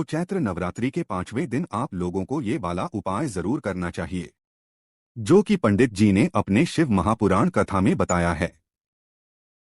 चैत्र नवरात्रि के 5वें दिन आप लोगों को ये वाला उपाय जरूर करना चाहिए, जो कि पंडित जी ने अपने शिव महापुराण कथा में बताया है।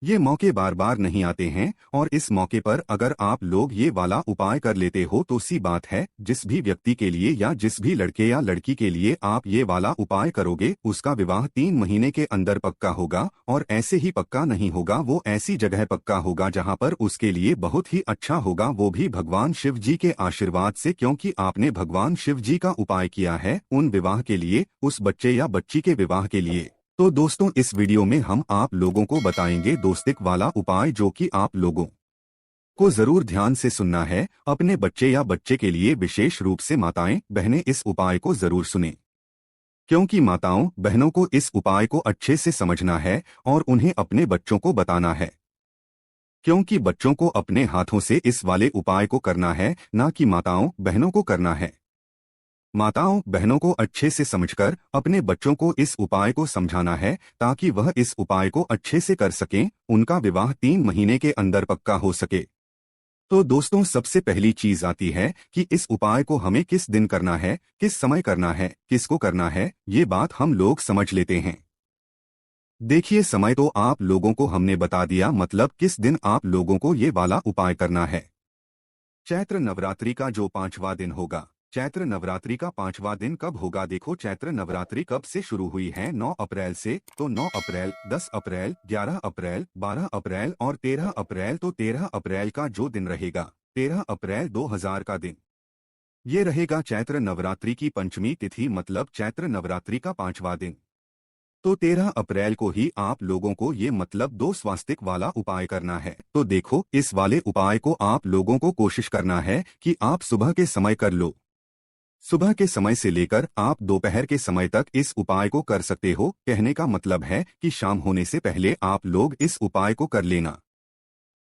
ये मौके बार बार नहीं आते हैं और इस मौके पर अगर आप लोग ये वाला उपाय कर लेते हो तो सी बात है, जिस भी व्यक्ति के लिए या जिस भी लड़के या लड़की के लिए आप ये वाला उपाय करोगे उसका विवाह 3 महीने के अंदर पक्का होगा। और ऐसे ही पक्का नहीं होगा, वो ऐसी जगह पक्का होगा जहां पर उसके लिए बहुत ही अच्छा होगा, वो भी भगवान शिव जी के आशीर्वाद से, क्योंकि आपने भगवान शिव जी का उपाय किया है उन विवाह के लिए, उस बच्चे या बच्ची के विवाह के लिए। तो दोस्तों, इस वीडियो में हम आप लोगों को बताएंगे दोस्तिक वाला उपाय, जो कि आप लोगों को जरूर ध्यान से सुनना है। अपने बच्चे या बच्चे के लिए विशेष रूप से माताएं बहनें इस उपाय को जरूर सुनें, क्योंकि माताओं बहनों को इस उपाय को अच्छे से समझना है और उन्हें अपने बच्चों को बताना है, क्योंकि बच्चों को अपने हाथों से इस वाले उपाय को करना है, ना कि माताओं बहनों को करना है। माताओं बहनों को अच्छे से समझकर अपने बच्चों को इस उपाय को समझाना है, ताकि वह इस उपाय को अच्छे से कर सकें, उनका विवाह 3 महीने के अंदर पक्का हो सके। तो दोस्तों, सबसे पहली चीज आती है कि इस उपाय को हमें किस दिन करना है, किस समय करना है, किसको करना है, ये बात हम लोग समझ लेते हैं। देखिए, समय तो आप लोगों को हमने बता दिया, मतलब किस दिन आप लोगों को ये वाला उपाय करना है। चैत्र नवरात्रि का जो 5वां दिन होगा, चैत्र नवरात्रि का 5वां दिन कब होगा? देखो, चैत्र नवरात्रि कब से शुरू हुई है? 9 अप्रैल से। तो 9 अप्रैल, 10 अप्रैल, 11 अप्रैल, 12 अप्रैल और 13 अप्रैल। तो 13 अप्रैल का जो दिन रहेगा, 13 अप्रैल 2000 का दिन, ये रहेगा चैत्र नवरात्रि की पंचमी तिथि, मतलब चैत्र नवरात्रि का 5वां दिन। तो 13 अप्रैल को ही आप लोगों को ये मतलब 2 स्वास्तिक वाला उपाय करना है। तो देखो, इस वाले उपाय को आप लोगों को कोशिश करना है कि आप सुबह के समय कर लो। सुबह के समय से लेकर आप दोपहर के समय तक इस उपाय को कर सकते हो। कहने का मतलब है कि शाम होने से पहले आप लोग इस उपाय को कर लेना।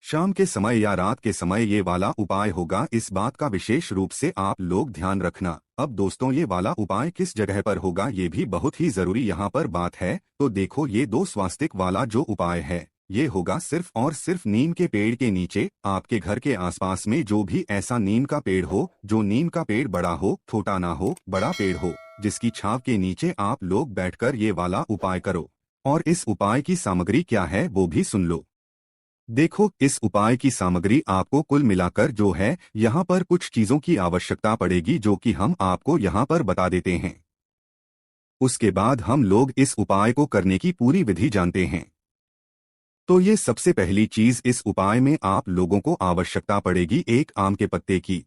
शाम के समय या रात के समय ये वाला उपाय होगा, इस बात का विशेष रूप से आप लोग ध्यान रखना। अब दोस्तों, ये वाला उपाय किस जगह पर होगा ये भी बहुत ही जरूरी यहाँ पर बात है। तो देखो, ये 2 स्वास्तिक वाला जो उपाय है ये होगा सिर्फ और सिर्फ नीम के पेड़ के नीचे। आपके घर के आसपास में जो भी ऐसा नीम का पेड़ हो, जो नीम का पेड़ बड़ा हो, छोटा ना हो, बड़ा पेड़ हो, जिसकी छांव के नीचे आप लोग बैठकर ये वाला उपाय करो। और इस उपाय की सामग्री क्या है वो भी सुन लो। देखो, इस उपाय की सामग्री आपको कुल मिलाकर जो है, यहाँ पर कुछ चीजों की आवश्यकता पड़ेगी, जो कि हम आपको यहाँ पर बता देते हैं। उसके बाद हम लोग इस उपाय को करने की पूरी विधि जानते हैं। तो ये सबसे पहली चीज, इस उपाय में आप लोगों को आवश्यकता पड़ेगी 1 आम के पत्ते की।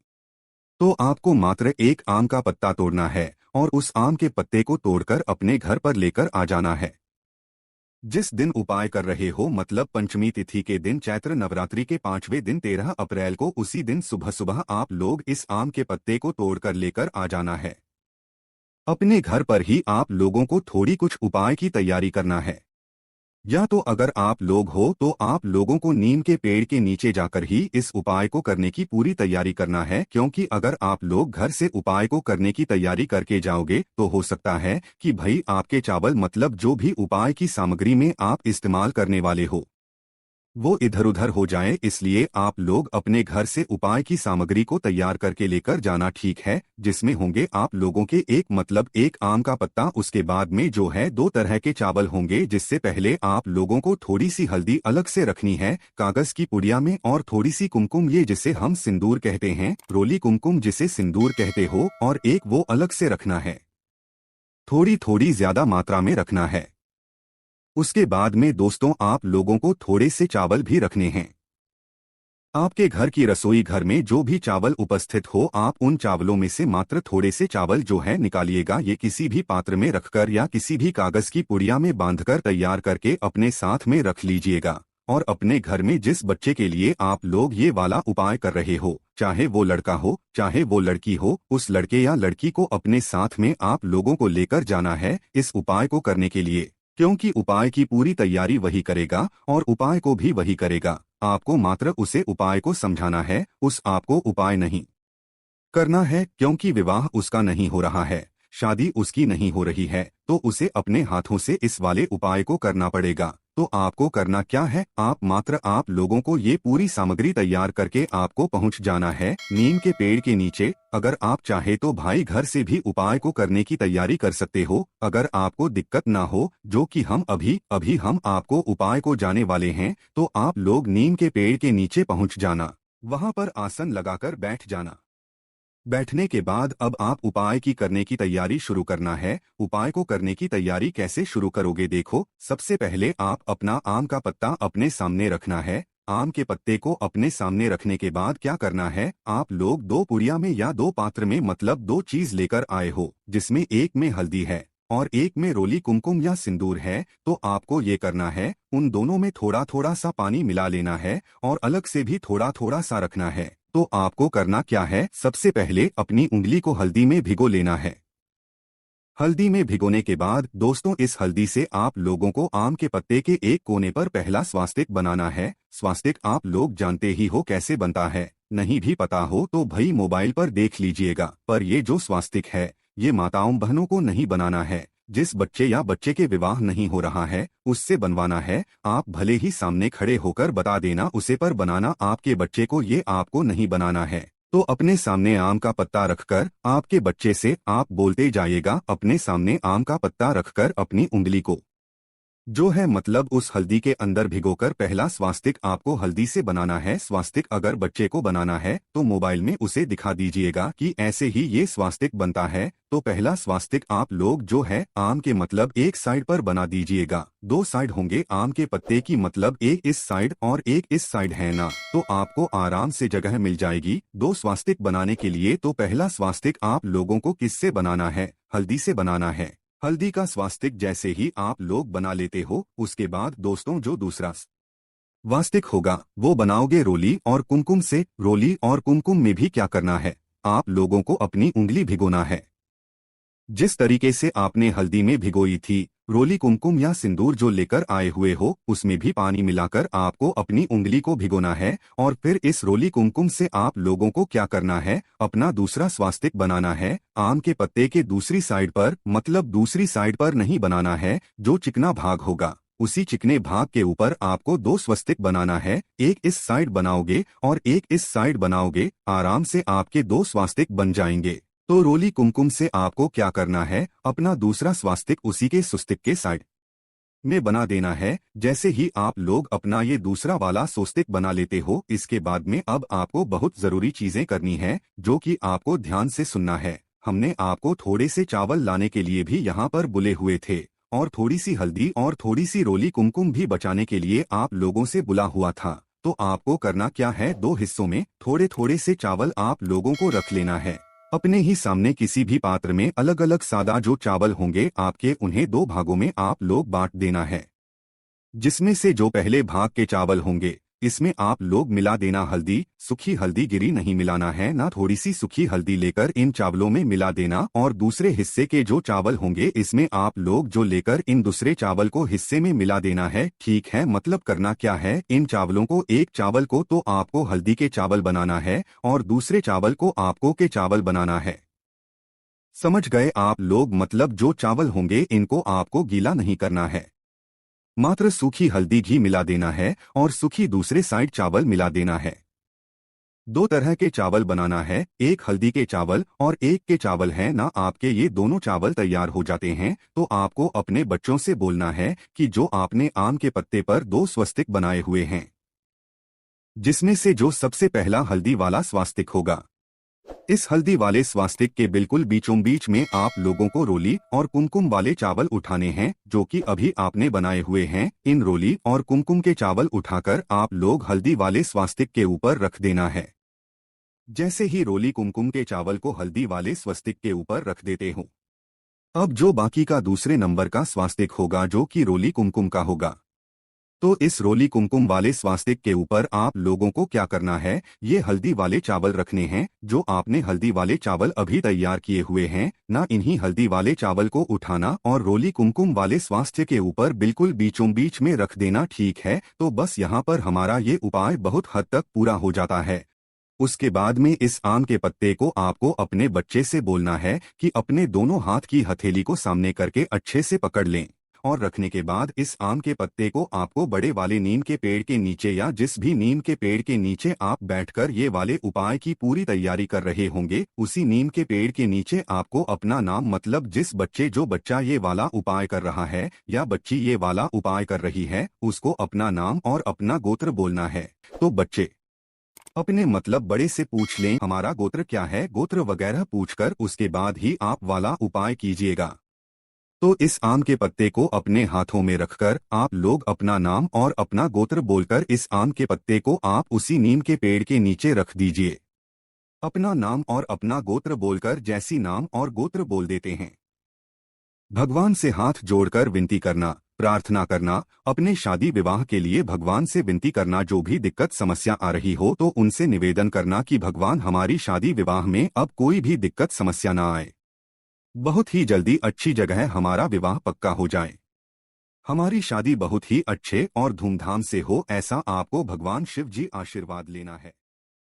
तो आपको मात्र 1 आम का पत्ता तोड़ना है और उस आम के पत्ते को तोड़कर अपने घर पर लेकर आ जाना है। जिस दिन उपाय कर रहे हो, मतलब पंचमी तिथि के दिन, चैत्र नवरात्रि के 5वें दिन 13 अप्रैल को, उसी दिन सुबह सुबह आप लोग इस आम के पत्ते को तोड़कर लेकर आ जाना है। अपने घर पर ही आप लोगों को थोड़ी कुछ उपाय की तैयारी करना है। या तो अगर आप लोग हो तो आप लोगों को नीम के पेड़ के नीचे जाकर ही इस उपाय को करने की पूरी तैयारी करना है, क्योंकि अगर आप लोग घर से उपाय को करने की तैयारी करके जाओगे तो हो सकता है कि भाई आपके चावल, मतलब जो भी उपाय की सामग्री में आप इस्तेमाल करने वाले हो, वो इधर उधर हो जाए। इसलिए आप लोग अपने घर से उपाय की सामग्री को तैयार करके लेकर जाना, ठीक है, जिसमें होंगे आप लोगों के 1 आम का पत्ता। उसके बाद में जो है 2 तरह के चावल होंगे, जिससे पहले आप लोगों को थोड़ी सी हल्दी अलग से रखनी है कागज की पुड़िया में, और थोड़ी सी कुमकुम, ये जिसे हम सिंदूर कहते हैं, रोली कुमकुम जिसे सिंदूर कहते हो, और एक वो अलग से रखना है, थोड़ी थोड़ी ज्यादा मात्रा में रखना है। उसके बाद में दोस्तों, आप लोगों को थोड़े से चावल भी रखने हैं। आपके घर की रसोई घर में जो भी चावल उपस्थित हो, आप उन चावलों में से मात्र थोड़े से चावल जो है निकालिएगा। ये किसी भी पात्र में रखकर या किसी भी कागज की पुड़िया में बांधकर तैयार करके अपने साथ में रख लीजिएगा। और अपने घर में जिस बच्चे के लिए आप लोग ये वाला उपाय कर रहे हो, चाहे वो लड़का हो चाहे वो लड़की हो, उस लड़के या लड़की को अपने साथ में आप लोगों को लेकर जाना है इस उपाय को करने के लिए, क्योंकि उपाय की पूरी तैयारी वही करेगा और उपाय को भी वही करेगा। आपको मात्र उसे उपाय को समझाना है, उस आपको उपाय नहीं करना है, क्योंकि विवाह उसका नहीं हो रहा है, शादी उसकी नहीं हो रही है, तो उसे अपने हाथों से इस वाले उपाय को करना पड़ेगा। तो आपको करना क्या है, आप लोगों को ये पूरी सामग्री तैयार करके आपको पहुंच जाना है नीम के पेड़ के नीचे। अगर आप चाहे तो भाई घर से भी उपाय को करने की तैयारी कर सकते हो। अगर आपको दिक्कत ना हो, जो कि हम अभी हम आपको उपाय को जाने वाले हैं, तो आप लोग नीम के पेड़ के नीचे पहुंच जाना, वहां पर आसन लगाकर बैठ जाना। बैठने के बाद अब आप उपाय की करने की तैयारी शुरू करना है। उपाय को करने की तैयारी कैसे शुरू करोगे, देखो, सबसे पहले आप अपना आम का पत्ता अपने सामने रखना है। आम के पत्ते को अपने सामने रखने के बाद क्या करना है, आप लोग दो पुड़िया में या दो पात्र में मतलब दो चीज लेकर आए हो, जिसमें एक में हल्दी है और एक में रोली कुमकुम या सिंदूर है। तो आपको ये करना है, उन दोनों में थोड़ा थोड़ा सा पानी मिला लेना है और अलग से भी थोड़ा थोड़ा सा रखना है। तो आपको करना क्या है, सबसे पहले अपनी उंगली को हल्दी में भिगो लेना है। हल्दी में भिगोने के बाद दोस्तों, इस हल्दी से आप लोगों को आम के पत्ते के एक कोने पर पहला स्वास्तिक बनाना है। स्वास्तिक आप लोग जानते ही हो कैसे बनता है, नहीं भी पता हो तो भाई मोबाइल पर देख लीजिएगा। पर ये जो स्वास्तिक है, ये माताओं बहनों को नहीं बनाना है। जिस बच्चे या बच्चे के विवाह नहीं हो रहा है, उससे बनवाना है। आप भले ही सामने खड़े होकर बता देना उसे, पर बनाना आपके बच्चे को, ये आपको नहीं बनाना है। तो अपने सामने आम का पत्ता रखकर आपके बच्चे से आप बोलते जाइएगा, अपने सामने आम का पत्ता रखकर अपनी उंगली को जो है मतलब उस हल्दी के अंदर भिगोकर पहला स्वास्तिक आपको हल्दी से बनाना है। स्वास्तिक अगर बच्चे को बनाना है तो मोबाइल में उसे दिखा दीजिएगा कि ऐसे ही ये स्वास्तिक बनता है। तो पहला स्वास्तिक आप लोग जो है आम के मतलब एक साइड पर बना दीजिएगा। दो साइड होंगे आम के पत्ते की, मतलब एक इस साइड और एक इस साइड है ना, तो आपको आराम से जगह मिल जाएगी दो स्वास्तिक बनाने के लिए। तो पहला स्वास्तिक आप लोगों को किससे बनाना है, हल्दी से बनाना है। हल्दी का स्वास्तिक जैसे ही आप लोग बना लेते हो, उसके बाद दोस्तों जो दूसरा स्वास्तिक होगा वो बनाओगे रोली और कुमकुम से। रोली और कुमकुम में भी क्या करना है, आप लोगों को अपनी उंगली भिगोना है। जिस तरीके से आपने हल्दी में भिगोई थी, रोली कुमकुम या सिंदूर जो लेकर आए हुए हो, उसमें भी पानी मिलाकर आपको अपनी उंगली को भिगोना है। और फिर इस रोली कुमकुम से आप लोगों को क्या करना है, अपना दूसरा स्वास्तिक बनाना है। आम के पत्ते के दूसरी साइड पर, मतलब दूसरी साइड पर नहीं बनाना है, जो चिकना भाग होगा उसी चिकने भाग के ऊपर आपको दो स्वस्तिक बनाना है। एक इस साइड बनाओगे और एक इस साइड बनाओगे, आराम से आपके दो स्वास्तिक बन जाएंगे। तो रोली कुमकुम से आपको क्या करना है, अपना दूसरा स्वास्तिक उसी के सुस्तिक के साइड में बना देना है। जैसे ही आप लोग अपना ये दूसरा वाला स्वस्तिक बना लेते हो, इसके बाद में अब आपको बहुत जरूरी चीजें करनी है, जो कि आपको ध्यान से सुनना है। हमने आपको थोड़े से चावल लाने के लिए भी यहाँ पर बुले हुए थे और थोड़ी सी हल्दी और थोड़ी सी रोली कुमकुम भी बचाने के लिए आप लोगों से बुला हुआ था। तो आपको करना क्या है, दो हिस्सों में थोड़े थोड़े से चावल आप लोगों को रख लेना है। अपने ही सामने किसी भी पात्र में अलग अलग सादा जो चावल होंगे आपके, उन्हें दो भागों में आप लोग बांट देना है। जिसमें से जो पहले भाग के चावल होंगे, इसमें आप लोग मिला देना हल्दी। सूखी हल्दी गिरी नहीं मिलाना है ना, थोड़ी सी सूखी हल्दी लेकर इन चावलों में मिला देना। और दूसरे हिस्से के जो चावल होंगे, इसमें आप लोग जो लेकर इन दूसरे चावल को हिस्से में मिला देना है। ठीक है, मतलब करना क्या है, इन चावलों को, एक चावल को तो आपको हल्दी के चावल बनाना है और दूसरे चावल को आपको के चावल बनाना है। समझ गए आप लोग, मतलब जो चावल होंगे इनको आपको गीला नहीं करना है, मात्र सूखी हल्दी घी मिला देना है और सूखी दूसरे साइड चावल मिला देना है। दो तरह के चावल बनाना है, एक हल्दी के चावल और एक के चावल है ना। आपके ये दोनों चावल तैयार हो जाते हैं तो आपको अपने बच्चों से बोलना है कि जो आपने आम के पत्ते पर दो स्वस्तिक बनाए हुए हैं, जिसमें से जो सबसे पहला हल्दी वाला स्वास्तिक होगा, इस हल्दी वाले स्वास्तिक के बिल्कुल बीचों बीच में आप लोगों को रोली और कुमकुम वाले चावल उठाने हैं, जो कि अभी आपने बनाए हुए हैं। इन रोली और कुमकुम के चावल उठाकर आप लोग हल्दी वाले स्वास्तिक के ऊपर रख देना है। जैसे ही रोली कुमकुम के चावल को हल्दी वाले स्वस्तिक के ऊपर रख देते हो, अब जो बाकी का दूसरे नंबर का स्वास्तिक होगा, जो कि रोली कुमकुम का होगा, तो इस रोली कुमकुम वाले स्वास्तिक के ऊपर आप लोगों को क्या करना है, ये हल्दी वाले चावल रखने हैं। जो आपने हल्दी वाले चावल अभी तैयार किए हुए हैं ना, इन्हीं हल्दी वाले चावल को उठाना और रोली कुमकुम वाले स्वास्थ्य के ऊपर बिल्कुल बीचों बीच में रख देना। ठीक है, तो बस यहाँ पर हमारा ये उपाय बहुत हद तक पूरा हो जाता है। उसके बाद में इस आम के पत्ते को आपको अपने बच्चे से बोलना है कि अपने दोनों हाथ की हथेली को सामने करके अच्छे से पकड़ लें और रखने के बाद इस आम के पत्ते को आपको बड़े वाले नीम के पेड़ के नीचे या जिस भी नीम के पेड़ के नीचे आप बैठकर ये वाले उपाय की पूरी तैयारी कर रहे होंगे, उसी नीम के पेड़ के नीचे आपको अपना नाम, मतलब जिस बच्चे जो बच्चा ये वाला उपाय कर रहा है या बच्ची ये वाला उपाय कर रही है, उसको अपना नाम और अपना गोत्र बोलना है। तो बच्चे अपने मतलब बड़े से पूछ लें हमारा गोत्र क्या है, गोत्र वगैरह पूछकर उसके बाद ही आप वाला उपाय कीजिएगा। तो इस आम के पत्ते को अपने हाथों में रखकर आप लोग अपना नाम और अपना गोत्र बोलकर इस आम के पत्ते को आप उसी नीम के पेड़ के नीचे रख दीजिए। अपना नाम और अपना गोत्र बोलकर जैसी नाम और गोत्र बोल देते हैं, भगवान से हाथ जोड़कर विनती करना, प्रार्थना करना, अपने शादी विवाह के लिए भगवान से विनती करना। जो भी दिक्कत समस्या आ रही हो तो उनसे निवेदन करना कि भगवान हमारी शादी विवाह में अब कोई भी दिक्कत समस्या ना आए, बहुत ही जल्दी अच्छी जगह हमारा विवाह पक्का हो जाए, हमारी शादी बहुत ही अच्छे और धूमधाम से हो, ऐसा आपको भगवान शिव जी आशीर्वाद लेना है।